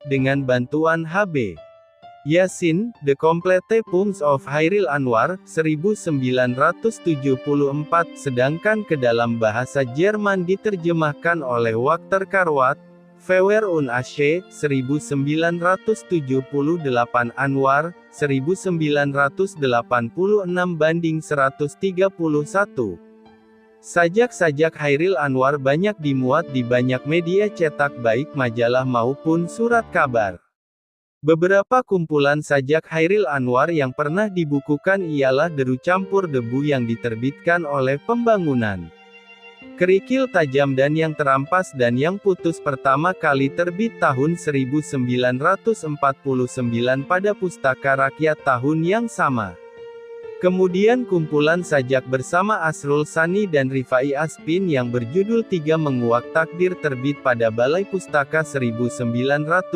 dengan bantuan H.B. Yassin, The Complete Poems of Chairil Anwar, 1974, sedangkan ke dalam bahasa Jerman diterjemahkan oleh Walter Karwat, Feuer und Asche, 1978 Anwar, 1986 banding 131. Sajak-sajak Chairil Anwar banyak dimuat di banyak media cetak baik majalah maupun surat kabar. Beberapa kumpulan sajak Chairil Anwar yang pernah dibukukan ialah Deru Campur Debu yang diterbitkan oleh Pembangunan, Kerikil Tajam dan Yang Terampas dan Yang Putus pertama kali terbit tahun 1949 pada Pustaka Rakyat tahun yang sama. Kemudian kumpulan sajak bersama Asrul Sani dan Rifai Aspin yang berjudul Tiga Menguak Takdir terbit pada Balai Pustaka 1950